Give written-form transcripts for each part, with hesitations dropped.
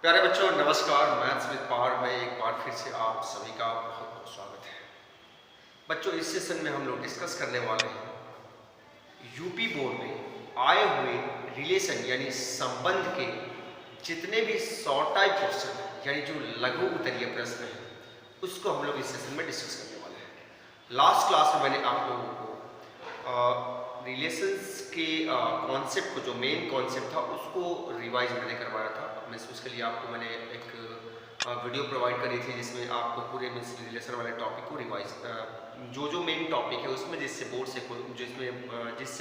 प्यारे बच्चों नमस्कार। मैथ्स विद पावर में एक बार फिर से आप सभी का बहुत बहुत स्वागत है। बच्चों इस सेशन में हम लोग डिस्कस करने वाले हैं यूपी बोर्ड में आए हुए रिलेशन यानी संबंध के जितने भी शॉर्ट टाइप क्वेश्चन यानी जो लघु उत्तरीय प्रश्न हैं उसको हम लोग इस सेशन में डिस्कस करने वाले हैं। लास्ट क्लास में मैंने आप लोगों को रिलेशंस के कॉन्सेप्ट को जो मेन कॉन्सेप्ट था उसको रिवाइज मैंने करवाया था। मैं उसके लिए आपको मैंने एक वीडियो प्रोवाइड करी थी जिसमें आपको पूरे मीन्स रिलेशन वाले टॉपिक को रिवाइज जो मेन टॉपिक है उसमें जिससे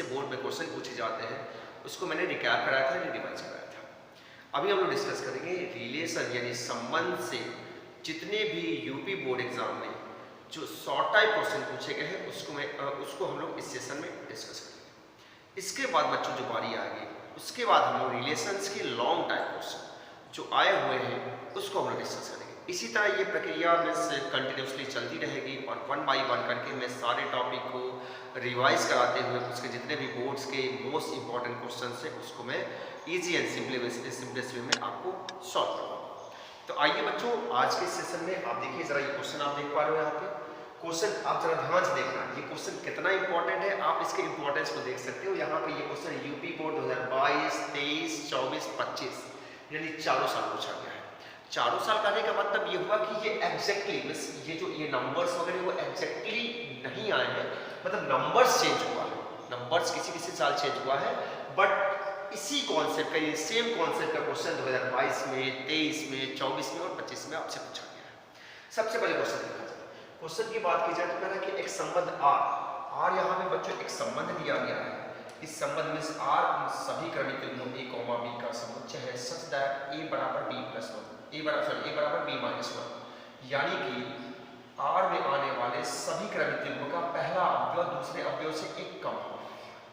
बोर्ड में क्वेश्चन पूछे जाते हैं उसको मैंने रिकैप कराया था, रिवाइज कराया था। अभी हम लोग डिस्कस करेंगे रिलेशन यानी संबंध से जितने भी यूपी बोर्ड एग्जाम में जो शॉर्ट टाइप क्वेश्चन पूछे गए हैं उसको हम लोग इस सेशन में डिस्कस करेंगे। इसके बाद बच्चों जो बारी आएगी उसके बाद हम लोग रिलेशंस के लॉन्ग टाइप क्वेश्चन जो आए हुए हैं उसको हम लोग डिस्कस करेंगे। इसी तरह ये प्रक्रिया में कंटिन्यूसली चलती रहेगी और वन बाई वन करके मैं सारे टॉपिक को रिवाइज कराते हुए उसके जितने भी बोर्ड्स के मोस्ट इंपॉर्टेंट क्वेश्चन है उसको मैं ईजी एंड सिंपलेस्ट वे में आपको सॉल्व करूँगा। तो आइए बच्चों आज के सेशन में आप देखिए जरा ये क्वेश्चन आप देख पा रहे हो यहाँ पे क्वेश्चन आप जरा ध्यान से देखना ये क्वेश्चन कितना इंपॉर्टेंट है आप इसके इंपॉर्टेंस को देख सकते हो। यहाँ पे ये क्वेश्चन यूपी बोर्ड 2022, 23, 24, 25 यानी चारों साल पूछा गया है। चारों साल करने का मतलब ये हुआ कि ये एग्जैक्टली ये जो ये नंबर्स वगैरह वो एग्जैक्टली नहीं आए हैं, मतलब नंबर्स चेंज हुआ है, नंबर्स किसी किसी साल चेंज हुआ है बट इसी कॉन्सेप्ट का ये सेम कॉन्सेप्ट का क्वेश्चन 2022 में, 23 में, 24 में और 25 में आपसे पूछा गया है। सबसे पहले क्वेश्चन देखा जाए, क्वेश्चन की बात की जाए तो कह रहा है कि एक संबंध आर यहाँ पे बच्चों एक संबंध दिया गया है। इस संबंध में आर सभी क्रमिक युग्मों a, b का समुच्चय है सच दैट a बराबर b प्लस 1 a बराबर b माइनस 1 यानी कि आर में आने वाले सभी क्रमिक युग्मों का पहला अवयव दूसरे अवयव से एक कम हो।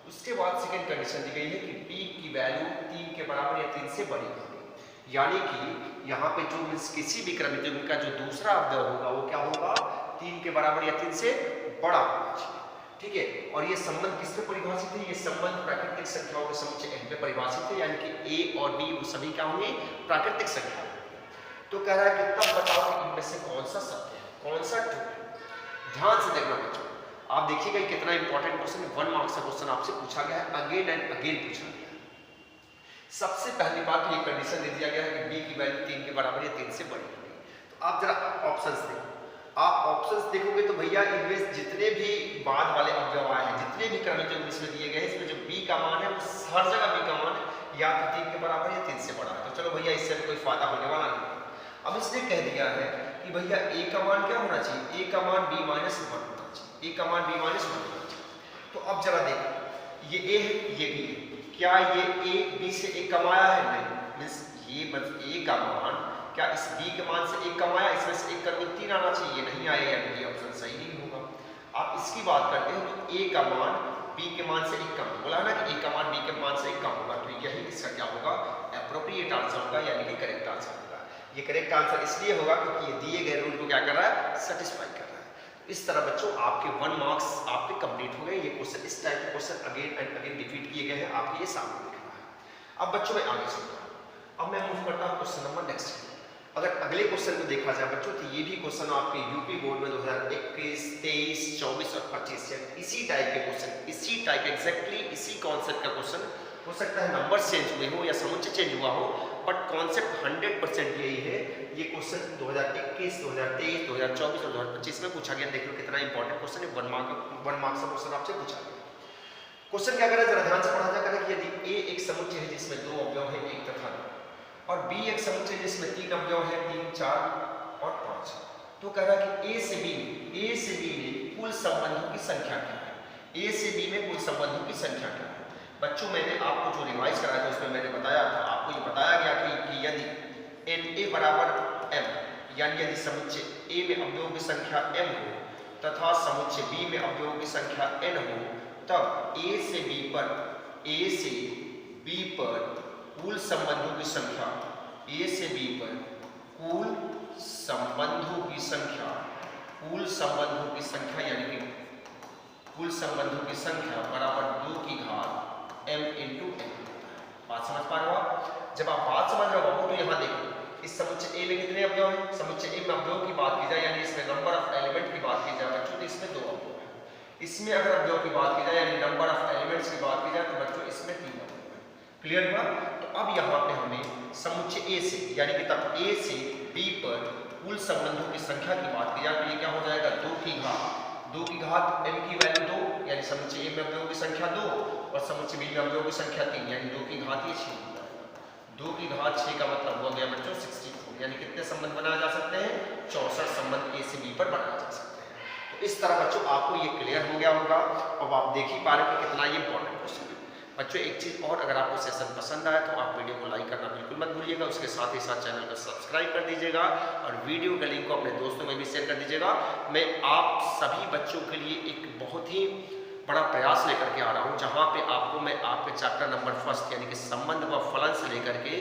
उसके बाद सेकंड कंडीशन दी गई है कि b की वैल्यू 3 के बराबर या 3 से बड़ी होगी, यानी कि यहाँ पे जो किसी भी क्रमिक युग्म का जो दूसरा अवयव होगा वो क्या होगा 3 के बराबर या 3 से बड़ा होना चाहिए। ठीक है, और ये संबंध किस पे परिभाषित है, ये संबंध प्राकृतिक संख्याओं के समुच्चय n पे परिभाषित है, यानी कि a और b वो सभी क्या होंगे प्राकृतिक संख्या। तो कह रहा है कि तब बताओ कि इनमें से कौन सा सत्य है कौन सा ट्रू है। ध्यान से देखना बच्चों, आप देखिएगा कितना इंपॉर्टेंट क्वेश्चन 1 मार्क्स का क्वेश्चन आपसे पूछा गया है, अगेन एंड अगेन पूछा गया है। सबसे पहली बात ये कंडीशन दे दिया गया है कि b की वैल्यू 3 के बराबर या 3 से बड़ी होगी। तो आप जरा ऑप्शंस देखो, आप ऑप्शंस देखोगे तो भैया इनमें जितने भी बाद वाले अवयव आए हैं, जितने भी क्रमिक युग्म इसमें दिए गए हैं, इसमें जो b का मान है वो हर जगह b का मान या तो 3 के बराबर या 3 से बड़ा है। तो चलो भैया इससे कोई फायदा होने वाला नहीं। अब इसने कह दिया है कि भैया a का मान क्या होना चाहिए, a का मान b माइनस 1 होना चाहिए, a का मान b माइनस 1 होना चाहिए। तो अब जरा देखो ये a है ये b है, क्या ये a b से 1 कम आया है? नहीं, मीन्स ये a का मान क्या इस b के मान से 1 कम आया, इसमें से 1 करके 3 आना चाहिए, नहीं आया, यानी ये ऑप्शन सही नहीं होगा। आप इसकी बात करते हैं तो a का मान b के मान से 1 कम, बोला ना कि a का मान b के मान से 1 कम होगा, तो यही इसका क्या होगा एप्रोप्रिएट आंसर होगा, यानी कि करेक्ट आंसर होगा। ये करेक्ट आंसर इसलिए होगा क्योंकि ये दिए गए रूल को क्या कर रहा है सेटिस्फाई कर रहा है। इस तरह बच्चों आपके 1 मार्क्स आपके कंप्लीट हो गए। ये क्वेश्चन इस टाइप के question again and again repeat किए गए हैं, आपके ये सामने दिख रहा है। अब बच्चों मैं आगे चलता हूँ, अब मैं मूव करता हूँ क्वेश्चन नंबर नेक्स्ट। अगर अगले क्वेश्चन को देखा जाए बच्चों तो ये भी क्वेश्चन आपके यूपी बोर्ड में 2021, 23, 24 और 25 है। इसी टाइप के क्वेश्चन, इसी टाइप एग्जैक्टली इसी कॉन्सेप्ट का क्वेश्चन हो सकता है नंबर चेंज हुए हो या समुच्चय चेंज हुआ हो, बट कॉन्सेप्ट 100% यही है। ये क्वेश्चन 2021, 2023, 2024 और 2025 में पूछा गया। देख लो कितना इंपॉर्टेंट क्वेश्चन है, 1 मार्क्स का क्वेश्चन आपसे पूछा गया। क्वेश्चन क्या करें जरा ध्यान से पढ़ा जाए कि यदि a एक समुच्चय है जिसमें 2 अवयव है 1 तथा 2 और b एक समुच्चय जिसमें 3 अवयव है 3, 4 और 5, तो कह रहा है कि a से b में कुल संबंधों की संख्या क्या है, a से b में कुल संबंधों की संख्या क्या है। बच्चों मैंने आपको जो रिवाइज कराया था उसमें मैंने बताया था, आपको ये बताया गया कि यदि na बराबर m यानी यदि समुच्चय a में अवयवों की संख्या m हो तथा समुच्चय b में अवयवों की संख्या n हो, तब a से b पर कुल संबंधों की संख्या a से b पर कुल संबंधों की संख्या यानी कि कुल संबंधों की संख्या बराबर 2 की घात m इंटू n। बात समझ पा रहे हो आप? जब आप बात समझ रहे हो तो यहाँ देखो इस समुच्चय ए में कितने अवयव हैं? समुच्चय ए में अवयव की बात की जाए यानी इसमें नंबर ऑफ एलिमेंट की बात की जाए बच्चों तो इसमें 2 अवयव हैं। इसमें अगर अवयव की बात की जाए यानी नंबर ऑफ एलिमेंट्स की बात की जाए तो बच्चों इसमें 3 अवयव हैं। क्लियर हुआ? तो अब यहाँ पे हमें समुच्चय ए से यानी कि तब ए से बी पर कुल संबंधों की संख्या की बात की जाए तो ये क्या हो जाएगा 2 की घात m की वैल्यू 2 यानी समुच्चय ए में अवयवों की संख्या 2 और समुच्चय बी में अवयवों की संख्या 3 यानी 2 की घात 6 हो जाएगा। 2 की घात 6 का मतलब हो गया बच्चों 64 यानी कितने संबंध बनाए जा सकते हैं? 64 संबंध ए से बी पर बनाए जा सकते हैं। तो इस तरह बच्चों आपको ये क्लियर हो गया होगा। अब आप देख ही पा रहे हैं कि कितना ये इंपॉर्टेंट क्वेश्चन है। बच्चों एक चीज़ और, अगर आपको सेशन पसंद आया तो आप वीडियो को लाइक करना बिल्कुल मत भूलिएगा, उसके साथ ही साथ चैनल को सब्सक्राइब कर दीजिएगा और वीडियो का लिंक को अपने दोस्तों में भी शेयर कर दीजिएगा। मैं आप सभी बच्चों के लिए एक बहुत ही बड़ा प्रयास लेकर के आ रहा हूँ जहाँ पे आपको मैं आपके चैप्टर नंबर 1 यानी कि संबंध व फलन से लेकर के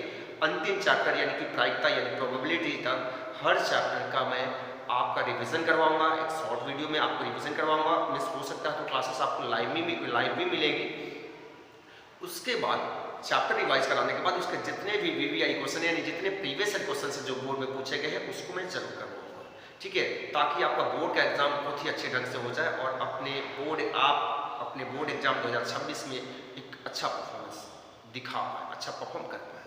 अंतिम चैप्टर यानी कि प्रायिकता यानी प्रोबेबिलिटी तक हर चैप्टर का मैं आपका रिवीजन करवाऊंगा। एक शॉर्ट वीडियो में आपको रिवीजन करवाऊंगा। मिस हो सकता है तो क्लासेस आपको लाइव भी मिलेगी। उसके बाद चैप्टर रिवाइज कराने के बाद उसके जितने भी वीवीआई क्वेश्चन यानी जितने प्रीवियस क्वेश्चन से जो बोर्ड में पूछे गए हैं उसको मैं जरूर करवाऊंगा, ठीक है, ताकि आपका बोर्ड का एग्जाम बहुत ही अच्छे ढंग से हो जाए और अपने बोर्ड एग्जाम 2026 में एक अच्छा परफॉर्मेंस दिखा पाए, अच्छा परफॉर्म कर पाए,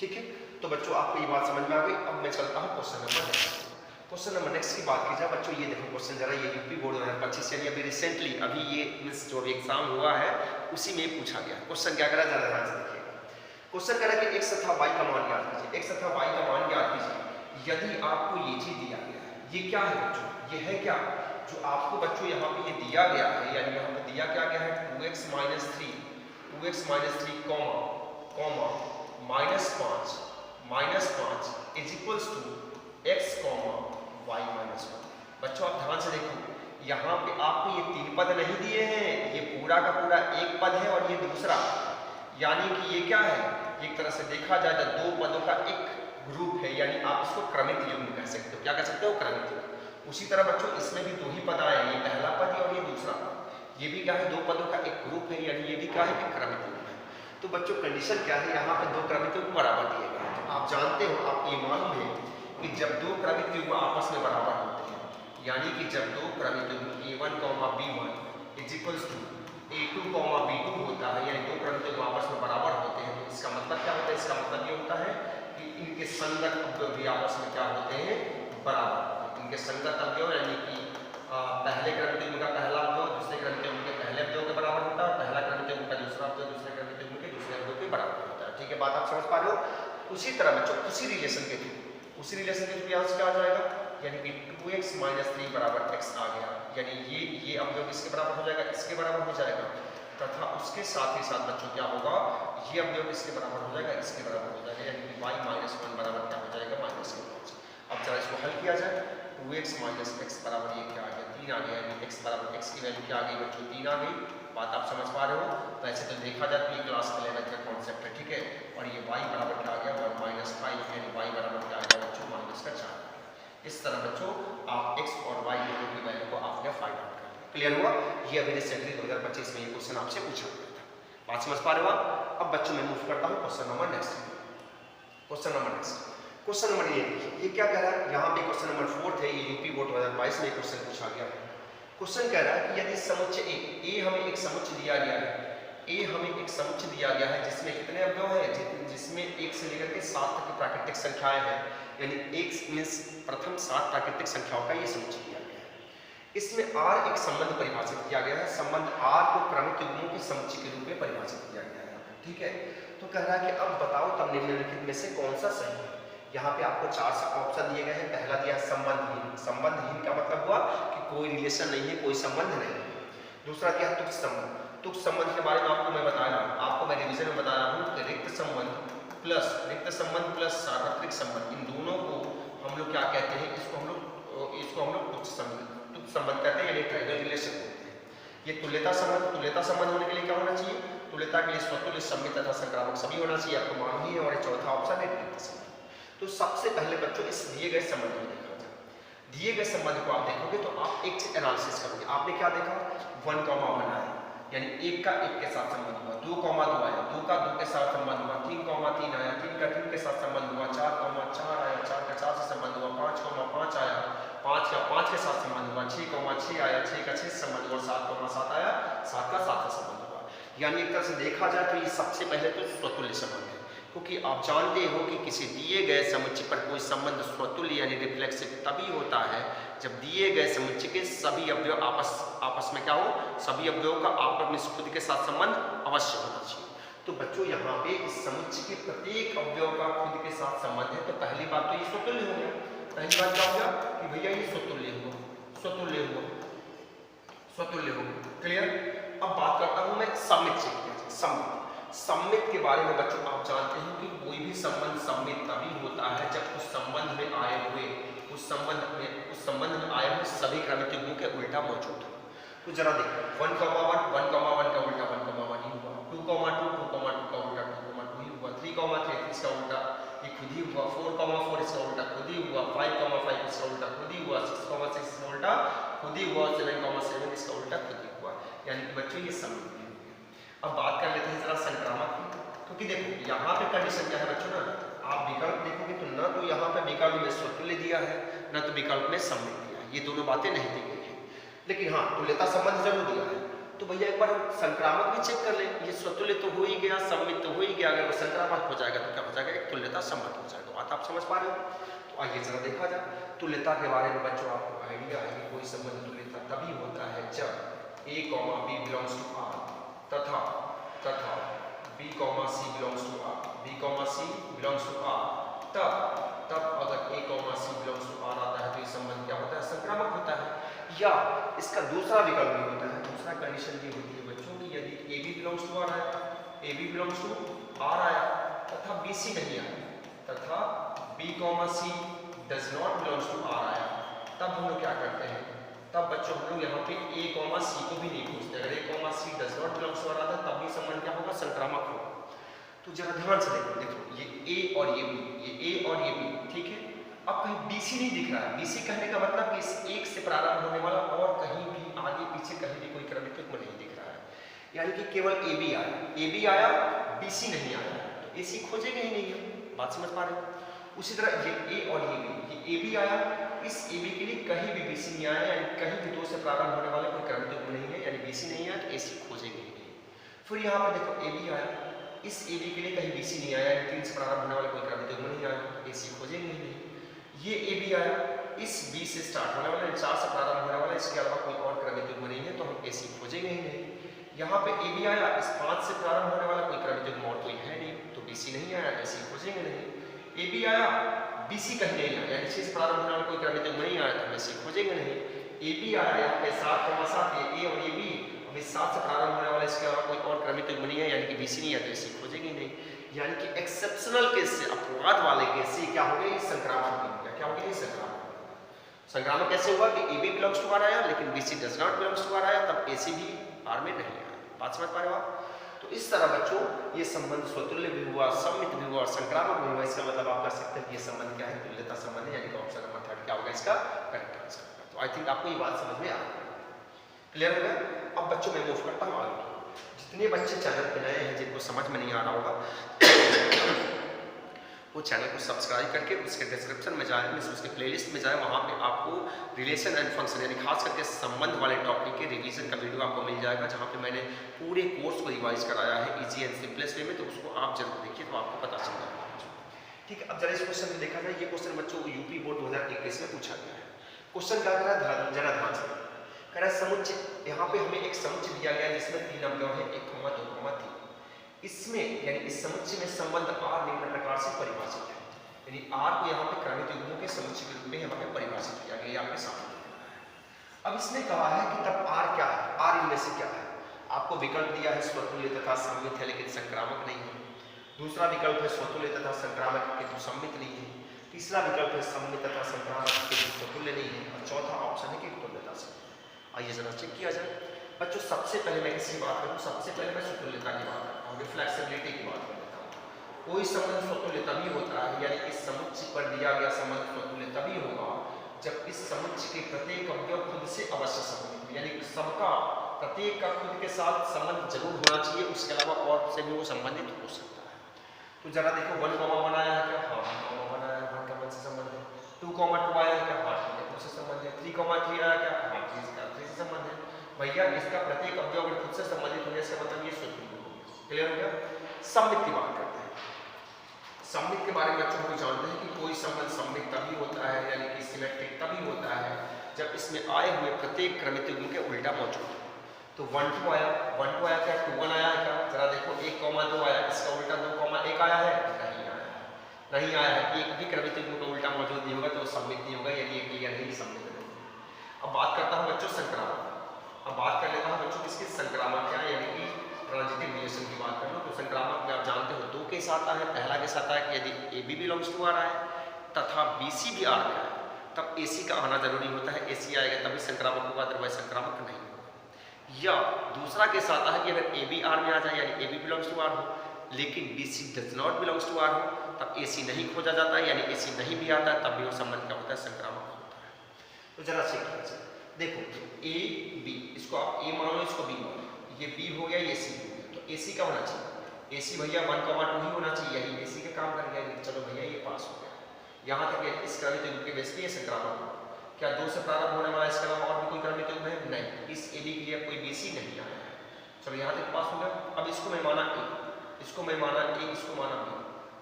ठीक है। तो बच्चों आपको ये बात समझ में आ गई। अब मैं चलता हूँ क्वेश्चन नंबर नेक्स्ट की बात की जाए बच्चों, ये देखो क्वेश्चन जरा, ये यूपी बोर्ड 2025 यानी अभी रिसेंटली अभी ये मीन्स जो अभी एग्जाम हुआ है उसी में पूछा गया। क्वेश्चन क्या करा जरा ध्यान से देखिएगा। क्वेश्चन कह रहा है कि x तथा y का मान ज्ञात कीजिए। x तथा y का मान ज्ञात कीजिए यदि आपको ये चीज दिया गया है। ये क्या है बच्चों? ये है क्या जो आपको बच्चों यहाँ पे ये दिया गया है, यानी यहाँ पे दिया क्या गया है 2x minus 3 comma -5 is equals to x y minus 1। बच्चों आप ध्यान से देखो, यहाँ पे आपको ये 3 पद नहीं दिए हैं, ये पूरा का पूरा एक पद है और ये दूसरा, यानी कि ये क्या है, एक तरह से देखा जाए तो 2 पदों का एक ग्रुप है, यानी आप इसको क्रमित युग्म कह सकते हो। क्या कह सकते हो? क्रमित युग्म। उसी तरह बच्चों इसमें भी 2 ही पद आए हैं, ये पहला पद है और ये दूसरा पद। ये भी क्या है 2 पदों का एक ग्रुप है, यानी ये भी क्या है क्रमित युग्म है। तो बच्चों कंडीशन क्या है, यहाँ पे 2 क्रमित युग्म बराबर दिए गए हैं। आप जानते हो, आपको ये मालूम है कि जब 2 क्रमित युग्म आपस में बराबर होते हैं, यानी कि जब 2 क्रमित युग्म a1, b1 is equals to a2, b2 होता है, यानी 2 क्रमित युग्म आपस में बराबर होते हैं, तो इसका मतलब क्या होता है? इसका मतलब ये होता है कि इनके संगत अवयव भी आपस में क्या होते हैं? बराबर। इनके संगत अवयव यानी कि पहले क्रमित युग्म का पहला अवयव दूसरे क्रमित युग्म के पहले अवयव के बराबर होता है और पहला क्रमित युग्म का दूसरा अवयव दूसरे क्रमित युग्म के दूसरे अवयव के बराबर होता है, ठीक है, बात आप समझ पा रहे हो। उसी तरह बच्चों उसी रिलेशन के थ्रू यहाँ से क्या आ जाएगा, यानी कि 2x माइनस 3 बराबर x आ गया, यानी ये अवयव इसके बराबर हो जाएगा, इसके बराबर हो जाएगा, तथा उसके साथ ही साथ बच्चों क्या होगा, ये अवयव इसके बराबर हो जाएगा, इसके बराबर हो जाएगा, यानी कि y माइनस 1 बराबर क्या हो जाएगा -5। अब जरा इसको हल किया जाए, 2x माइनस x बराबर ये क्या आ गया 3 आ गया, यानी x बराबर x की वैल्यू क्या आ गई बच्चों 3 आ गई। बात आप समझ पा रहे हो। वैसे तो देखा जाए तो ये क्लास 11 का कॉन्सेप्ट है, ठीक है, और ये y बराबर क्या आ गया 1 माइनस 5, यानी y बराबर क्या आ गया बच्चों -4। इस तरह बच्चों आप x और y दोनों की वैल्यू को आपने फाइंड आउट कर लिया। क्लियर हुआ? ये अभी रिसेंटली 2025 में ये क्वेश्चन आपसे पूछा गया था। बात समझ पा रहे हो आप? अब बच्चों मैं मूव करता हूँ question number next. Question number ये क्या कह रहा है, यहाँ पे क्वेश्चन नंबर 4 है, ये यूपी बोर्ड 2022 में क्वेश्चन पूछा गया है। क्वेश्चन कह रहा है कि यदि समुच्चय ए हमें एक समुच्चय दिया गया है, जिसमें कितने अवयव हैं, जिसमें 1 से लेकर के 7 तक की प्राकृतिक संख्याएं हैं, यानी 1 मीन्स प्रथम 7 प्राकृतिक संख्याओं का ये समुच्चय दिया गया है। इसमें R एक संबंध परिभाषित किया गया है, संबंध R को क्रमिक युग्मों के समुच्चय के रूप में परिभाषित किया गया है, ठीक है। तो कह रहा है कि अब बताओ तब निम्नलिखित में से कौन सा सही है। यहाँ पे आपको 4 ऑप्शन दिए गए हैं। पहला दिया संबंधहीन। संबंधहीन का मतलब हुआ कि कोई रिलेशन नहीं है, कोई संबंध नहीं है। दूसरा क्या है तुच्छ संबंध। तुच्छ संबंध के बारे में आपको मैं बता रहा हूँ, आपको मैं रिवीजन में बता रहा हूँ कि रिक्त संबंध प्लस सार्वत्रिक संबंध, इन दोनों को हम लोग क्या कहते हैं, इसको हम लोग तुच्छ संबंध कहते हैं, यानी ट्राइंगल रिलेशन होते हैं। ये तुल्यता संबंध होने के लिए क्या होना चाहिए, तुल्यता के लिए स्वतुल्य, सममित तथा संक्रामक सभी होना चाहिए, आपको मालूम ही है। और चौथा ऑप्शन है रिक्त संबंध। तो सबसे पहले बच्चों इस दिए गए संबंध को देखा जाए। दिए गए संबंध को आप देखोगे तो आप एक चीज एनालिसिस करोगे। आपने क्या देखा, 1,1 आया, यानी 1 का 1 के साथ संबंध हुआ, 2,2 आया, 2 का 2 के साथ संबंध हुआ, 3,3 आया, 3 का 3 के साथ संबंध हुआ, 4,4 आया, के साथ संबंध हुआ, 6,6 आया, 6 का 6 संबंध हुआ, 7,7 आया, 7 का 7 का संबंध हुआ। यानी एक तरह से देखा जाए तो ये सबसे पहले तो स्वतुल्य संबंध है, क्योंकि आप जानते हो कि किसी दिए गए समुच्चय पर कोई संबंध स्वतुल्य यानी रिफ्लेक्सिव तभी होता है जब दिए गए समुच्चय के सभी अवयव आपस में क्या हो, सभी अवयवों का आपस में खुद के साथ संबंध अवश्य होना चाहिए। तो बच्चों यहाँ पे इस समुच्चय के प्रत्येक अवयव का खुद के साथ संबंध है, तो पहली बात तो ये स्वतुल्य हो गया। पहली बात क्या हो गया कि भैया ये स्वतुल्य हुआ, स्वतुल्य हुआ, स्वतुल्य हुआ। क्लियर। अब बात करता हूं मैं सम्मित से। सम्मित के बारे में बच्चों आप जानते हैं कि कोई भी संबंध सम्मित तभी होता है जब उस संबंध में आए हुए उस संबंध में आए हुए सभी क्रमिक युग्मों के उल्टा मौजूद हो। तो जरा देखो 1,1 का उल्टा 1,1 ही हुआ, 2,2 का उल्टा 2,2 ही हुआ, 3,3 इसका उल्टा ये खुद ही हुआ, 4,4 इसका उल्टा खुद ही हुआ, 5,5 इसका उल्टा खुद ही हुआ, 6,6 इसका उल्टा खुद ही हुआ, 7,7 इसका उल्टा खुद ही हुआ। यानी कि बच्चों ये सम्मित हो गया। अब बात कर लेते हैं जरा संक्रामक की, क्योंकि देखो यहाँ पे कंडीशन क्या है बच्चों ना, आप विकल्प देखोगे तो ना तो यहाँ पे विकल्प में स्वतुल्य दिया है ना तो विकल्प में सम्मित दिया है, ये दोनों बातें नहीं दी गई है। लेकिन हाँ तुल्यता संबंध जरूर दिया है। तो भैया एक बार हम संक्रामक भी चेक कर लें, ये स्वतुल्य तो हो ही गया, सम्मित तो हो ही गया, अगर वो संक्रामक हो जाएगा तो क्या हो जाएगा, एक तुल्यता संबंध हो जाएगा। बात आप समझ पा रहे हो। तो आइए जरा देखा जाए तुल्यता के बारे में बच्चों, आपको आइडिया है कि कोई संबंध तुल्यता तभी होता है जब A, B belongs to R तथा B, C belongs to R, B, C belongs to R, तब अगर A, C belongs to R आता है तो ये संबंध क्या होता है, संक्रामक होता है। या इसका दूसरा विकल्प भी होता है, दूसरा कंडीशन ये होती है बच्चों की यदि AB belongs to R आया, AB belongs to R आया तथा BC नहीं आया, तथा B, C does not belongs to R आया, तब हम लोग क्या करते हैं, तब बच्चों हम लोग यहाँ पे A, C को भी नहीं पूछते। अगर A, C does not belongs to R आता तब भी संबंध क्या होगा, संक्रामक होगा। तो जरा ध्यान से देखो ये A और ये B, ये A और ये B, ठीक है। अब कहीं BC नहीं दिख रहा है, BC कहने का मतलब कि इस एक से प्रारंभ होने वाला और कहीं भी आगे पीछे कहीं भी कोई क्रमिक युग्म नहीं दिख रहा है, यानी कि केवल AB आया, AB आया, BC नहीं आया, तो AC खोजेंगे ही नहीं है। बात समझ पा रहे हो। उसी तरह ये A और ये B, ये AB आया, इस AB के लिए कहीं भी BC नहीं आया, यानी कहीं भी 2 से प्रारंभ होने वाला कोई क्रमिक युग्म नहीं है, यानी BC नहीं आया तो AC खोजेंगे ही नहीं। फिर यहाँ पर देखो AB आया, इस AB के लिए कहीं BC नहीं आया, यानी 3 से प्रारंभ होने वाला कोई क्रमिक युग्म नहीं आया, AC खोजेंगे ही नहीं। ये AB आया, इस B से स्टार्ट होने वाला 4 से प्रारंभ होने वाला, इसके अलावा कोई और क्रमिक युग्म नहीं है तो हम AC खोजेंगे ही नहीं। यहाँ पे AB आया, इस 5 से प्रारंभ होने वाला कोई क्रमिक युग्म और कोई है नहीं तो BC नहीं आया, AC खोजेंगे नहीं। AB आया, BC कहीं नहीं आया, यानी 6 से प्रारंभ होने वाला कोई क्रमिक युग्म नहीं आया तो हम AC खोजेंगे नहीं। AB आया, यहाँ पे 7,7 ये A और ये B, अब इस 7 से प्रारंभ होने वाला इसके अलावा कोई और क्रमिक युग्म नहीं है, यानी कि BC नहीं है तो AC खोजेंगे ही नहीं। यानी कि एक्सेप्शनल केस से, अपवाद वाले केस से क्या हो गया, संक्रामक हो गया। क्या हो गया, संक्रामक। संक्रामक कैसे हुआ कि AB बिलोंग्स टू R आया लेकिन BC does not belongs to R आया, तब AC भी R में नहीं आया। बात समझ पा रहे हो आप। तो इस तरह बच्चों ये संबंध स्वतुल्य भी हुआ, सम्मित भी हुआ और संक्रामक भी हुआ। इसका मतलब आप कर सकते हैं कि ये संबंध क्या है, तुल्यता संबंध है, यानी कि ऑप्शन नंबर 3 क्या होगा इसका करेक्ट आंसर। तो आई थिंक आपको ये बात समझ में आ गई, क्लियर हो गया। अब बच्चों मैं मूव करता हूँ आगे। जितने बच्चे चैनल पे नए हैं जिनको समझ में नहीं आ रहा होगा वो चैनल को सब्सक्राइब करके उसके डिस्क्रिप्शन में जाए, उसके प्लेलिस्ट में जाए, वहाँ पे आपको रिलेशन एंड फंक्शन यानी खास करके संबंध वाले टॉपिक के रिवीजन का वीडियो आपको मिल जाएगा, जहाँ पे मैंने पूरे कोर्स को रिवाइज कराया है इजी एंड सिंपलेस्ट वे में। तो उसको आप जरूर देखिए तो आपको पता चल जाएगा। ठीक है, अब जरा इस क्वेश्चन में देखा जाए। ये क्वेश्चन बच्चों यूपी बोर्ड 2021 में पूछा गया है। क्वेश्चन क्या कर रहा है, जरा ध्यान से कह रहा है समुच्चय। यहाँ पे हमें एक समुच्चय दिया गया जिसमें 3 अवयव है, 1, 2, 3। इसमें यानी इस समुच्चय में संबंध R निम्न प्रकार से परिभाषित है, यानी R को यहाँ पे क्रमिक युग्मों के समुच्चय के रूप में यहाँ पे परिभाषित किया गया, आपके सामने दिख रहा है। अब इसने कहा है कि तब R क्या है, R इनमें से क्या है। आपको विकल्प दिया है स्वतुल्य तथा सम्मित है लेकिन संक्रामक नहीं है। दूसरा विकल्प है स्वतुल्य तथा संक्रामक किंतु सम्मित नहीं है। तीसरा विकल्प है सम्मित तथा संक्रामक किंतु स्वतुल्य नहीं है। और चौथा ऑप्शन है कि तुल्यता से। आइए जरा चेक किया जाए बच्चों। सबसे पहले मैं किसकी बात करूँ, सबसे पहले मैं स्वतुल्यता की बात करता हूँ, रिफ्लेक्सिबिलिटी की बात करता हूँ। कोई संबंध स्वतुल्य तभी होता है, यानी इस समुच्चय पर दिया गया संबंध स्वतुल्य तभी होगा जब इस समुच्चय के प्रत्येक अवयव खुद से अवश्य संबंधित हो, यानी सबका प्रत्येक का खुद के साथ संबंध जरूर होना चाहिए, उसके अलावा और से भी वो संबंधित हो सकता है। तो जरा देखो 1, 1 आया है क्या, हाँ 1, 1 आया है, 1 का 1 से संबंध है। 2, 2 आया है क्या, हाँ 2 से संबंध है। 3, 1,3 आया क्या? हाँ, 3 से संबंध है भैया। इसका प्रत्येक अवयव अगर खुद से संबंधित हो इसका मतलब ये स्वतंत्र हो गया। क्लियर हो गया? सममित की बात करते हैं। सममित के बारे में बच्चों को जानते हैं कि कोई संबंध सममित तभी होता है, यानी कि सिमेट्रिक तभी होता है जब इसमें आए हुए प्रत्येक क्रमित युग्म के उल्टा मौजूद हो। तो 1 2 आया, 1 2 आया क्या? 2 1 आया है क्या? जरा देखो 1,2 आया, इसका उल्टा 2,1 आया है? नहीं आया है। एक भी क्रमित युग्म का उल्टा मौजूद नहीं होगा तो वो सममित नहीं होगा, यानी ये क्लियर नहीं सममित नहीं। अब बात करता हूं बच्चों संक्रामक। अब बात कर लेता हूं बच्चों किसकी? संक्रामक क्या, यानी कि ट्रांजिटिव रिलेशन की बात कर लो। तो संक्रामक में आप जानते हो 2 केस आता है। पहला केस आता है कि यदि AB बिलोंग्स टू R है तथा BC भी R में है तब AC का आना जरूरी होता है। AC आएगा तभी संक्रामक होगा, अदरवाइज संक्रामक नहीं होगा। या दूसरा केस आता है कि अगर AB R में आ जाए, यानी AB बिलोंग्स टू R हो लेकिन BC does not belongs to R हो, तब AC नहीं खोजा जाता है, यानी AC नहीं भी आता है, तब भी वो संबंध क्या होता है? संक्रामक होता है। तो जरा चेक कीजिए, देखो A B, इसको आप A मानो, इसको B मानो, ये B हो गया, ये C हो गया, तो AC का होना चाहिए। AC भैया 1,2 ही होना चाहिए, यही AC का काम कर गया। चलो भैया ये पास हो गया। यहाँ तक इस क्रमित युग्म के बेस पे ये संक्रामक हो। क्या 2 से प्रारंभ होने वाला इसके अलावा और भी कोई क्रमित युग्म है? नहीं। इस AB के लिए कोई BC नहीं आया है। चलो यहाँ तक पास हो गया। अब इसको मैं माना A, इसको मैं माना A, इसको माना B।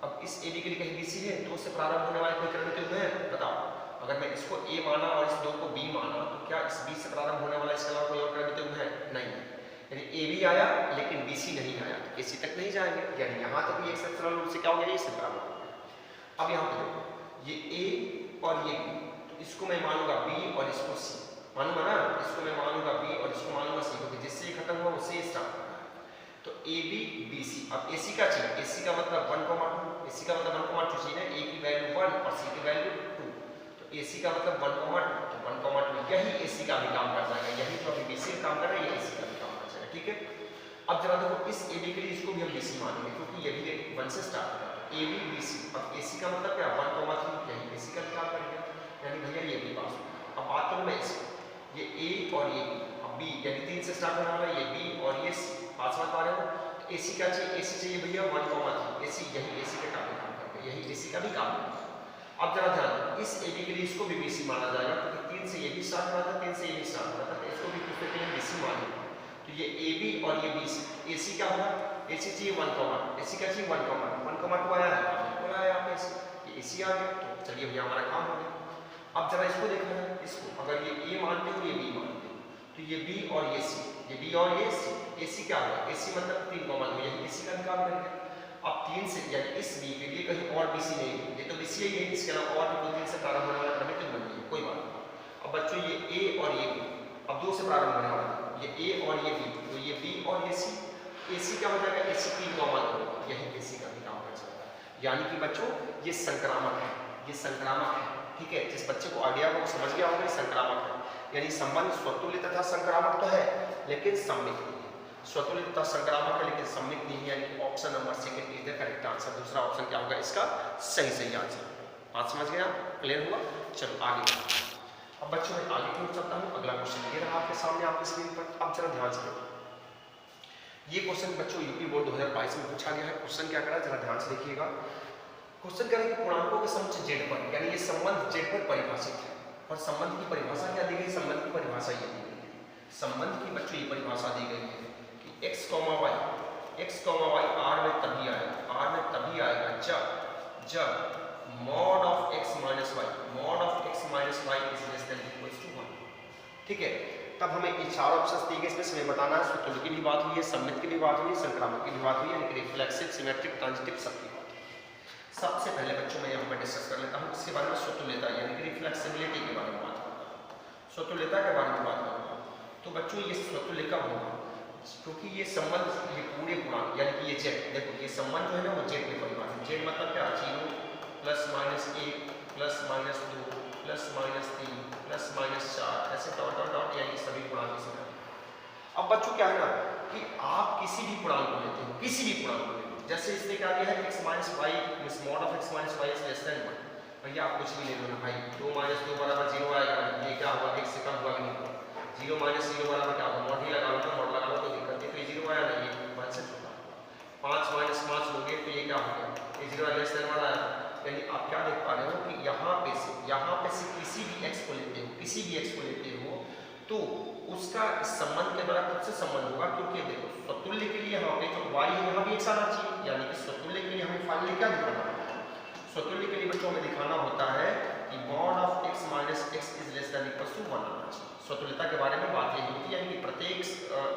अब इस AB के लिए कहीं BC है? 2 से प्रारंभ होने वाला कोई क्रमित युग्म है? बताओ। अगर मैं इसको A माना और इस 2 को B माना तो क्या इस B से प्रारंभ होने वाला इसके अलावा कोई और क्रमित युग्म है? नहीं। यानी AB आया लेकिन BC नहीं आया, तो AC तक नहीं जाएंगे, यानी यहाँ तक भी एक्सेप्शनल रूप से क्या हो गया? ये संक्रामक हो गया। अब यहाँ पे देखो ये A और ये B, तो इसको मैं मानूंगा B और इसको C मानूंगा ना, इसको मैं मानूंगा B और इसको मानूंगा C, क्योंकि जिससे ये खत्म हुआ उससे स्टार्ट होगा। तो AB BC। अब AC का चाहिए, AC का मतलब 1,2, AC का मतलब 1,2 चाहिए ना, A की वैल्यू 1 और C की वैल्यू 2, तो AC का मतलब 1,2, तो 1,2 यही AC का भी काम कर जाएगा, यही तो अभी BC का काम कर रहा है, ये AC का भी काम कर जाएगा। ठीक है, अब जरा देखो इस AB के लिए इसको भी हम BC मानेंगे, क्योंकि ये भी 1 से स्टार्ट होगा। AB BC, अब AC का मतलब क्या? 1,3, यही AC का भी काम कर गया, यानी भैया ये भी पास हो गया। अब बात करूं मैं इसकी, ये A और ये B, अब B यानी 3 से स्टार्ट होने वाला, ये B और ये C, पास समझ पा रहे हो? तो AC क्या चाहिए? AC चाहिए भैया 1,3, AC यही AC का काम करता है, यही AC का भी काम करता है। अब जरा ध्यान दो, इस AB के लिए इसको भी BC माना जाएगा, क्योंकि 3 से ये भी स्टार्ट हुआ था, 3 से ये भी स्टार्ट हुआ था, तो इसको भी किसके लिए BC मानेंगे। तो ये AB और ये BC, AC क्या होगा? AC चाहिए 1,1, AC क्या चाहिए? 1,2 आया है, बिल्कुल आया यहाँ पे AC, ये AC आ गया। तो चलिए भैया हमारा काम हो गया। अब जरा इसको देखना है, इसको अगर ये A मानते हो, ये B मानते हो, तो ये B और ये C, ये B और ये C, AC क्या होगा? AC मतलब 3,2, यही AC का भी काम करेंगे। अब 3 से यानी इस B के लिए कहीं और BC नहीं है, ये तो BC ही है, इसके अलावा और भी कोई 3 से प्रारंभ होने वाला क्रमिक युग्म नहीं है, कोई बात नहीं। अब बच्चों ये A और ये B, अब 2 से प्रारंभ होने वाला ये A और ये B, तो ये B और ये C, AC क्या हो जाएगा? AC 3,2, यही AC का भी काम कर सकता है। यानी कि बच्चों ये संक्रामक है, ये संक्रामक है। ठीक है, जिस बच्चे को आइडिया को समझ गया होगा, संक्रामक है, यानी संबंध स्वतुल्य तथा संक्रामक तो है लेकिन सम्मित नहीं है। स्वतुल्य तथा संक्रामक है लेकिन सम्मित नहीं है, यानी कि option number second is the correct answer. दूसरा ऑप्शन क्या होगा इसका? सही आंसर। बात समझ गया? क्लियर हुआ? चलो आगे। अब बच्चों मैं आगे क्यों चलता हूँ, अगला क्वेश्चन ये रहा आपके सामने आपकी स्क्रीन पर। अब जरा ध्यान से देखो, ये क्वेश्चन बच्चों यूपी बोर्ड 2022 में पूछा गया है। क्वेश्चन क्या करा, जरा ध्यान से देखिएगा। क्वेश्चन कह रहे हैं कि पूर्णांकों के समुच्चय Z पर, यानी ये संबंध Z पर परिभाषित है, और संबंध की परिभाषा क्या दी गई? संबंध की परिभाषा ये दी गई है, संबंध की बच्चों ये परिभाषा दी गई है कि x, y R में तभी आएगा, R में तभी आएगा जब mod of x minus y is less than equals to 1। ठीक है, तब हमें ये 4 ऑप्शंस दिए गए, इसमें से हमें बताना है स्वतुल्य की भी बात हुई है, सम्मित की भी बात हुई है, संक्रामक की भी बात हुई है, यानी रिफ्लेक्सिव, सिमेट्रिक, ट्रांजिटिव सबकी बात है। सबसे पहले बच्चों मैं यहाँ पर डिस्कस कर लेता हूँ इसके बारे में, स्वतुल्यता यानी कि रिफ्लेक्सिबिलिटी के बारे में बात करूँगा, स्वतुल्यता के बारे में बात करूँगा। तो बच्चों ये स्वतुल्य कब होगा? क्योंकि ये संबंध, ये पूरे पूर्णांक यानी कि ये Z, देखो ये संबंध जो है ना वो Z में परिभाषित। Z मतलब क्या? 0 +- 1 +- 2 +- 3 +- 4 ऐसे डॉट डॉट डॉट, यानी सभी पूर्णांक से। अब बच्चों क्या है ना कि आप किसी भी पूर्णांक को लेते हो, किसी भी पूर्णांक को लेते हो, जैसे इसने क्या किया है x - y mod of x - y is less than 1। भैया आप कुछ भी ले लो ना भाई, 2 - 2 बराबर 0 आएगा, ये क्या हुआ? x से कम हुआ कि नहीं हुआ? 0 - 0 बराबर क्या होगा? मॉड ही लगा लो ना, मॉड लगा लो तो दिक्कत नहीं, तो ये 0 आया नहीं, ये 1 से छोटा। 5 - 5 लोगे तो ये क्या हो गया? ये 0 लेस देन 1 आया। यानी आप क्या देख पा रहे हो कि यहाँ पे से किसी भी x को लेते हो, किसी भी x को लेते हो तो उसका इस संबंध के द्वारा खुद से संबंध होगा, क्योंकि देखो स्वतुल्य के लिए यहाँ पे जो y है यहाँ भी x आना चाहिए, यानी कि स्वतुल्य के लिए हमें फाइनली क्या दिखाना होता है? स्वतुल्य के लिए बच्चों हमें दिखाना होता है कि mod of x minus x is less than equals to 1 आना चाहिए। स्वतुल्यता के बारे में बात यही होती है, यानी कि प्रत्येक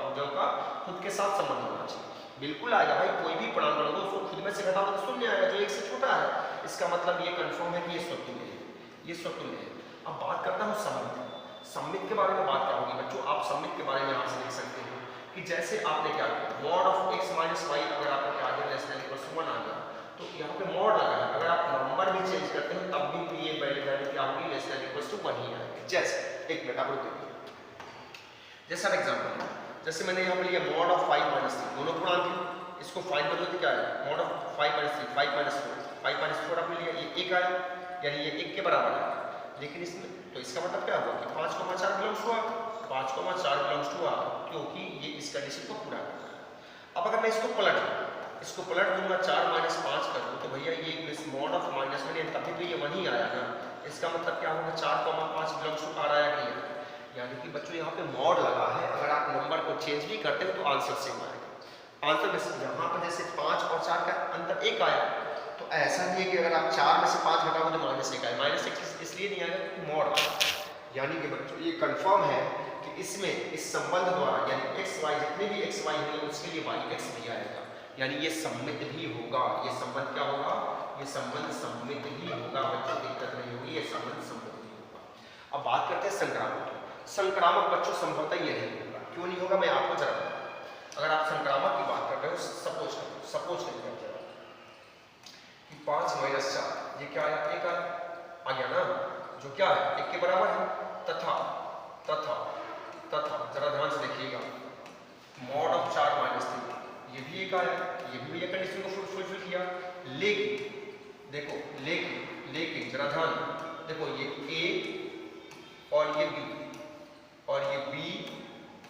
अवयव का खुद के साथ संबंध होना चाहिए। बिल्कुल आएगा भाई, कोई भी पूर्णांक लो उसको खुद में से घटाओ तो शून्य आएगा, जो एक से छोटा है। इसका मतलब ये कंफर्म है कि ये स्वतुल्य है, ये स्वतुल्य है। अब बात करता हूँ सममित। सममित के बारे में बात क्या होगी बच्चों? आप सममित के बारे में यहाँ से लिख सकते हो कि जैसे आपने क्या किया, mod of x minus y अगर आपको क्या आ गया लेस देन इक्वल टू 1 आ गया, तो यहाँ पे mod लगा है। अगर आप नंबर भी चेंज करते हो तब भी ये वैल्यू क्या होगी? लेस देन इक्वल टू 1 ही आएगी। जैसे एक मिनट आप रुकिए, जैसे आप एग्जांपल, जैसे मैंने यहाँ पे लिया mod of 5 minus 3, दोनों पूर्णांक हैं, इसको फाइंड करोगे तो क्या आएगा? mod of 5 minus 3, 5 minus 4, 5 minus 4 आपने लिया, ये 1 आया, यानी ये 1 के बराबर है। लेकिन इसमें तो इसका मतलब क्या हुआ कि 5,4 बिलोंग्स हुआ, 5,4 बिलोंग्स हुआ, क्योंकि ये इस कंडीशन को पूरा करता है। अब अगर मैं इसको पलट दूंगा 4 minus 5 कर दूं, तो भैया ये इस mod of माइनस में तभी तो ये 1 ही आया ना। इसका मतलब क्या होगा? 4,5 बिलोंग्स टू r आया कि नहीं? यानी कि बच्चों यहाँ पे mod लगा है, अगर आप नंबर को चेंज भी करते हो तो आंसर सेम आएगा। आंसर में यहाँ पर जैसे 5 और 4 का अंतर 1 आया, तो ऐसा नहीं है कि अगर आप 4 में से 5 घटाओगे तो -1 आए। -1 इसलिए नहीं आएगा क्योंकि mod आया। यानी कि बच्चों ये कंफर्म है कि इसमें इस संबंध द्वारा यानी x y जितने भी x y होंगे उसके लिए y x भी आएगा, यानी ये सममित भी होगा। ये संबंध क्या होगा? ये संबंध सममित ही होगा बच्चों, दिक्कत नहीं होगी, ये संबंध सममित ही होगा। अब बात करते हैं संक्रामक। संक्रामक बच्चों संभवतः ये नहीं होगा। क्यों नहीं होगा मैं आपको जरा बताऊं। अगर आप संक्रामक की बात कर रहे हो, सपोज करिए कि 5 minus 4 ये क्या आया? 1 आ गया ना, जो क्या है 1 के बराबर है। तथा जरा ध्यान से देखिएगा, mod of 4 minus 3 ये भी 1 आया, ये भी ये कंडीशन को फुलफिल किया। लेकिन देखो, लेकिन जरा ध्यान देखो, ये a और ये b और ये b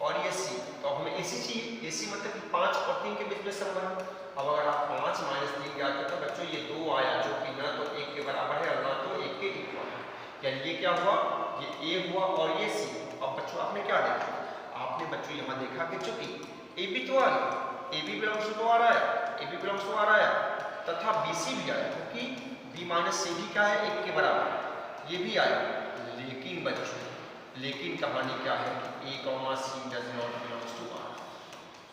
और ये c, तो अब हमें ac चाहिए। ac मतलब कि 5 और 3 के बीच में संबंध। अब अगर आप 5 minus 3 ज्ञात करते हो बच्चों, ये 2 आया जो कि ना तो 1 के बराबर है और ना तो 1 के इक्वल है, यानी ये क्या हुआ? ये a हुआ और ये c। अब बच्चों आपने क्या देखा? आपने बच्चों यहाँ देखा कि चूंकि ab तो आ गया, ab बिलोंग्स टू आ रहा है, ab बिलोंग्स टू आ रहा है, तथा bc भी आया क्योंकि b minus c भी क्या है? 1 के बराबर है, ये भी आया। लेकिन बच्चों लेकिन कहानी क्या है कि a, c does not belongs to r।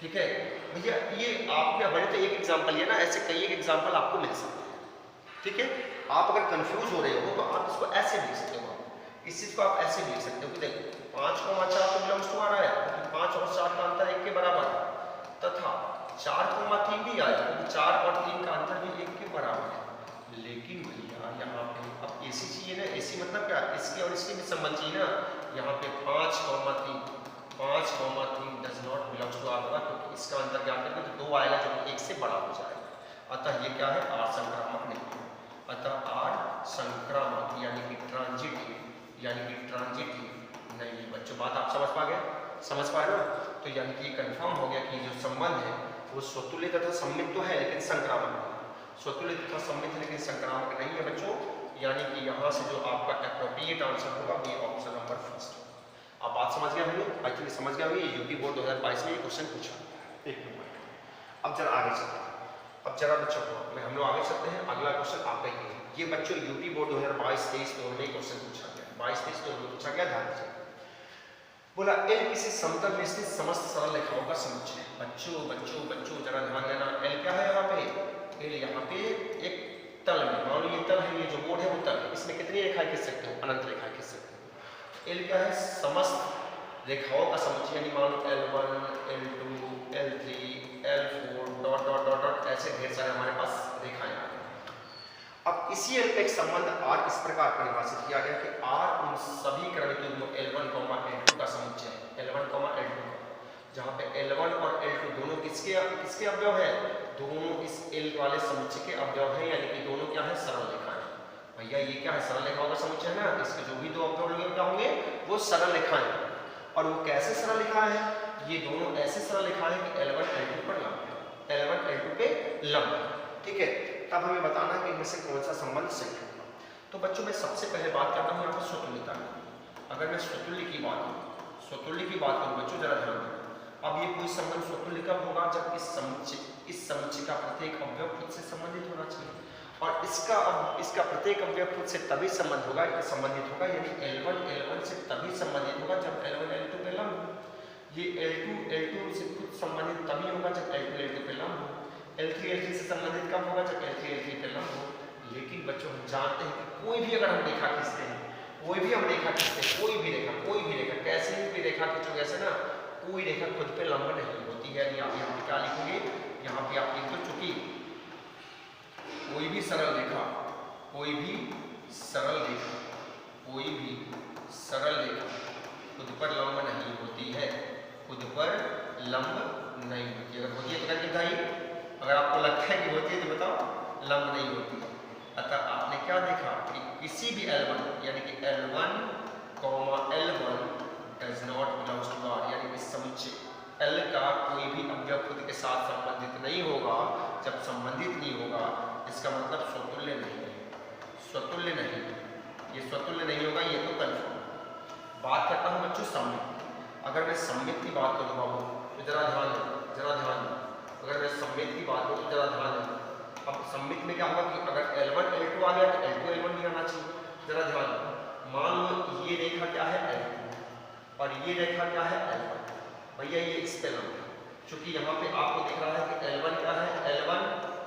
ठीक है भैया, ये आपने हमारे तो एक एग्जांपल लिया ना, ऐसे कई एक एग्जांपल आपको मिल सकते हैं। ठीक है, आप अगर कंफ्यूज हो रहे हो तो आप इसको ऐसे लिख सकते हो। इस चीज को आप ऐसे लिख सकते हो कि देखो 5,4 तो बिलोंग्स टू r आया क्योंकि 5 और 4 का अंतर 1 के बराबर है, तथा 4,3 भी आया क्योंकि 4 और 3 का अंतर भी 1 के बराबर है। लेकिन भैया यहाँ पे अब ac चाहिए ना, ac मतलब क्या? इसके और इसके भी संबंध चाहिए ना। यहाँ पे 5,3 does not belongs to r होगा क्योंकि इसका अंतर ज्ञात करके तो 2 आएगा जो कि 1 से बड़ा हो जाएगा। अतः ये क्या है? r संक्रामक नहीं है। अतः r संक्रामक यानी कि ट्रांजिटिव नहीं है। बच्चों बात आप समझ पा ना? तो यानी कि ये कंफर्म हो गया कि जो संबंध है वो स्वतुल्य तथा सममित तो है लेकिन संक्रामक नहीं है। स्वतुल्य तथा सममित लेकिन संक्रामक नहीं है बच्चों। यानी कि यहाँ से जो आपका एप्रोप्रिएट आंसर होगा वो ऑप्शन नंबर फर्स्ट होगा। आप बात समझ गए होंगे, आई थिंक समझ गए होंगे। यूपी बोर्ड 2022 में ये क्वेश्चन पूछा। एक नंबर। अब जरा आगे चलते हैं। अब जरा बच्चों को हम लोग आगे चलते हैं। अगला क्वेश्चन आपका ये बच्चों यूपी बोर्ड 2022-23 दोनों में क्वेश्चन पूछा गया। 22-23 दोनों में पूछा गया। ध्यान दीजिए, बोला एल किसी समतल में स्थित समस्त सरल रेखाओं का समुच्चय है। बच्चों जरा ध्यान देना। एल क्या है यहाँ पे? एल यहाँ पे एक तल में, मान लो ये तल है, ये जो बोर्ड है वो तल है। इसमें कितनी रेखाएं खींच सकते हो? अनंत रेखाएं खींच सकते हो। एल क्या है? समस्त रेखाओं का समुच्चय, यानी मान लो L1, L2, L3, L4 dot dot dot dot ऐसे ढेर सारे हमारे पास रेखाएं आ गई। अब इसी एल का एक संबंध r इस प्रकार परिभाषित किया गया कि r उन सभी क्रमिक युग्मों L1, L2 का समुच्चय है। L1, L2 जहाँ पे L1 और L2 दोनों किसके अवयव है? दोनों इस L वाले समुच्चय के अवयव हैं, यानी कि दोनों क्या है? सरल रेखाएं। भैया ये क्या है? सरल रेखाओं का समुच्चय है ना, इसके जो भी दो अवयव होंगे क्या होंगे? वो सरल रेखाएं। और वो कैसे सरल रेखाएं हैं? ये दोनों ऐसे सरल रेखाएं हैं कि L1, L2 पर लंब है, L1, L2 पे लंब है। ठीक है, तब हमें बताना है कि इनमें से कौन सा संबंध सही है। तो बच्चों मैं सबसे पहले बात करता हूँ यहाँ पर स्वतुल्यता की। अगर मैं स्वतुल्य की बात करूं बच्चों, जरा ध्यान देना। अब ये कोई संबंध स्वतुल्य कब होगा? जब इस समुच्चय का प्रत्येक अवयव खुद से संबंधित होना चाहिए, और इसका प्रत्येक अवयव खुद से तभी संबंधित होगा, यानी L1 से तभी संबंधित होगा जब L1 L2 पे लंब हो। ये L2 से खुद संबंधित तभी होगा जब L2 L2 पे लंब हो। L3 से संबंधित कब होगा? जब L3 पे लंब हो। लेकिन बच्चों हम जानते हैं कि कोई भी अगर हम रेखा खींचते हैं, कोई भी रेखा कैसे भी रेखा खींचोगे ऐसे ना, कोई रेखा खुद पे लंब नहीं होती है। आप यहाँ पे क्या लिखोगे? यहाँ पे आप लिख दो, चूंकि कोई भी सरल रेखा खुद पर लंब नहीं होती है, अगर होती है तो करके बताइए, अगर आपको लगता है कि होती है तो बताओ, लंब नहीं होती है। अतः आपने क्या देखा कि किसी भी L1 यानी कि L1, L1 does not belongs to R, यानी इस समुच्चय L का कोई भी अवयव खुद के साथ संबंधित नहीं होगा। जब संबंधित नहीं होगा इसका मतलब स्वतुल्य नहीं है, ये स्वतुल्य नहीं होगा, ये तो कन्फर्म। बात करता हूँ बच्चों सममित। अगर मैं सममित की बात करूँ बाबू तो जरा ध्यान दो, अगर मैं सममित की बात करूँ तो जरा ध्यान दो। अब सममित में क्या होगा कि अगर L1 L2 आ गया तो L2 L1 भी आना चाहिए। जरा ध्यान दो, मान लो ये रेखा क्या है? L2 और ये रेखा क्या है? L1। भैया ये इस पे लंब है, चूंकि यहाँ पे आपको दिख रहा है कि L1 क्या है? L1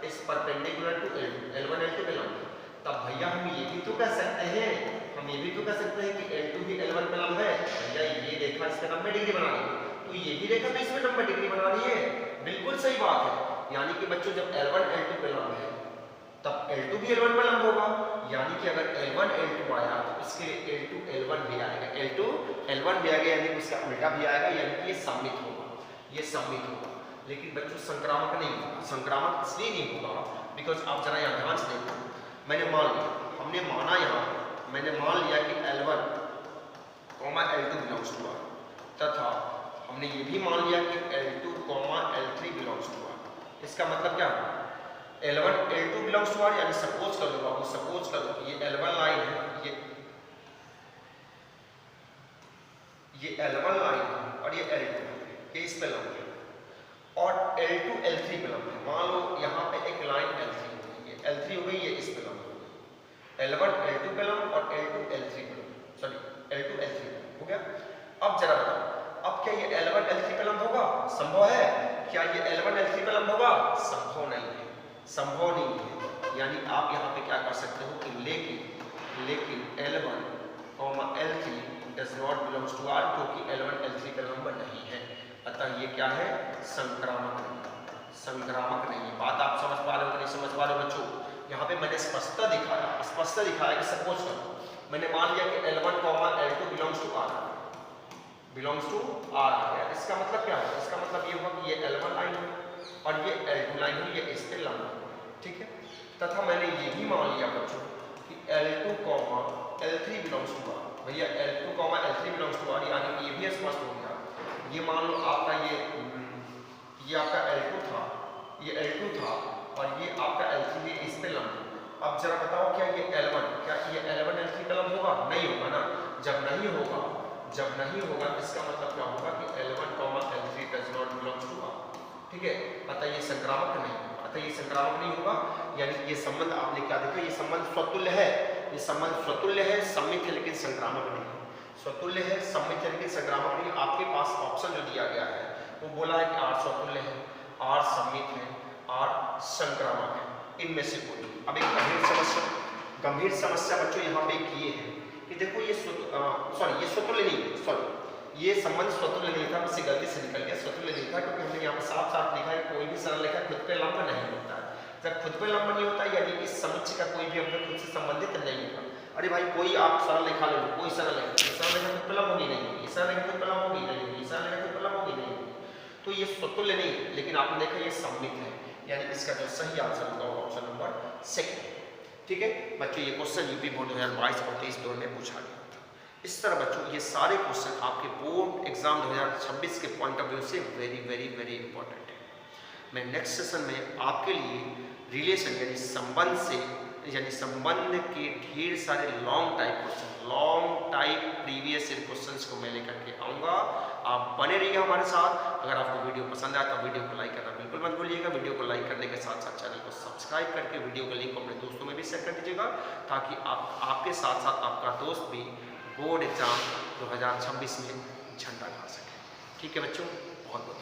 is perpendicular to L2, L1 L2 पे लंब है। तब भैया हम ये भी तो कह सकते हैं कि L2 भी L1 पे लंब है। भैया ये रेखा इसका 90 डिग्री बना रही है, तो ये भी रेखा तो इसमें 90 डिग्री बना रही है। बिल्कुल सही बात है। यानी कि बच्चों जब L1 L2 पे लंब है तब L2 भी L1 पे लंब होगा, यानी कि अगर L1 L2 आया तो इसके लिए L2 L1 भी आएगा, L2 L1 भी आएगा, यानी कि उसका उल्टा भी आएगा, यानी कि ये सममित होगा। लेकिन बच्चों संक्रामक नहीं होगा। संक्रामक इसलिए नहीं होगा बिकॉज आप जरा यहाँ ध्यान से देखो, मैंने मान लिया कि L1, L2 belongs to R, तथा हमने ये भी मान लिया कि L2, L3 belongs to R। इसका मतलब क्या है? L1 L2 belongs to R, यानी सपोज कर लो बाबू, ये L1 लाइन है, ये L1 लाइन है और ये L2 है, ये इस पे लंब है, और L2 L3 पे लंब है। मान लो यहाँ पे एक लाइन L3 हो गई, ये L3 हो गई, ये इस पे लंब हो गई। L1 L2 पे लंब और L2 L3 पे हो गया। अब जरा बताओ, अब क्या ये L1 L3 पे लंब होगा? संभव है क्या ये L1 L3 पे लंब होगा? संभव नहीं है। यानी आप यहाँ पे क्या कर सकते हो कि लेकिन L1, L3 does not belongs to R, क्योंकि L1 L3 पे लंब नहीं है। अतः ये क्या है? संक्रामक नहीं है। बात आप समझ पा रहे हो कि नहीं समझ पा रहे हो बच्चों? यहाँ पे मैंने स्पष्टता दिखाया कि सपोज करो मैंने मान लिया कि L1, L2 belongs to R है। इसका मतलब क्या होगा? इसका मतलब ये होगा कि ये L1 लाइन है और ये L2 लाइन है, ये इस पे लंब है, ठीक है। तथा मैंने ये भी मान लिया बच्चों कि L2, L3 belongs to R। भैया L2, L3 belongs to R, यानी कि ये भी स्पष्ट हो गया। ये मान लो आपका ये आपका L2 था और ये आपका L3 इस पे लंब है। अब जरा बताओ क्या ये L1 L3 पे लंब होगा? नहीं होगा ना। जब नहीं होगा इसका मतलब क्या होगा कि L1, L3 does not belongs to R, ठीक है। अतः ये संक्रामक नहीं होगा, यानी ये संबंध आपने क्या देखा? ये संबंध स्वतुल्य है, सममित है लेकिन संक्रामक नहीं है। स्वतुल्य है, सममित है लेकिन संक्रामक नहीं। आपके पास ऑप्शन जो दिया गया है वो बोला है कि R स्वतुल्य है, R सममित है, R संक्रामक है, इनमें से कोई। अब एक गंभीर समस्या बच्चों यहाँ पे ये है कि देखो ये संबंध स्वतुल्य नहीं था, मुझसे गलती से निकल गया, स्वतुल्य नहीं था, क्योंकि हमने यहाँ पे साफ लिखा है कोई भी सरल रेखा खुद पे लंब नहीं होता है। जब खुद पे लंब नहीं होता यानी इस समुच्चय का कोई भी अवयव खुद से संबंधित नहीं होगा। अरे भाई कोई आप सरल रेखा ले लो, कोई सरल रेखा खुद पे लंब होगी नहीं होगी, सरल रेखा खुद पे लंब होगी नहीं होगी, सरल रेखा खुद पे लंब होगी नहीं होगी, तो ये स्वतुल्य नहीं, लेकिन आपने देखा ये सममित है, यानी इसका जो सही आंसर होगा ऑप्शन नंबर सेकंड, ठीक है बच्चों। ये क्वेश्चन यूपी बोर्ड 2022 और 23 दौर में पूछा गया था। इस तरह बच्चों ये सारे क्वेश्चन आपके बोर्ड एग्जाम 2026 के पॉइंट ऑफ व्यू से वेरी वेरी वेरी इंपॉर्टेंट है। मैं नेक्स्ट सेशन में आपके लिए रिलेशन यानी संबंध से यानी संबंध के ढेर सारे long type previous year questions को मैं लेकर के आऊँगा। आप बने रहिए हमारे साथ। अगर आपको वीडियो पसंद आया तो वीडियो को लाइक करना बिल्कुल मत भूलिएगा। वीडियो को लाइक करने के साथ साथ चैनल को सब्सक्राइब करके वीडियो का लिंक अपने दोस्तों में भी शेयर कर दीजिएगा, ताकि आपके साथ साथ आपका दोस्त भी बोर्ड एग्जाम 2026 में झंडा गाड़ सके। ठीक है बच्चों, बहुत बहुत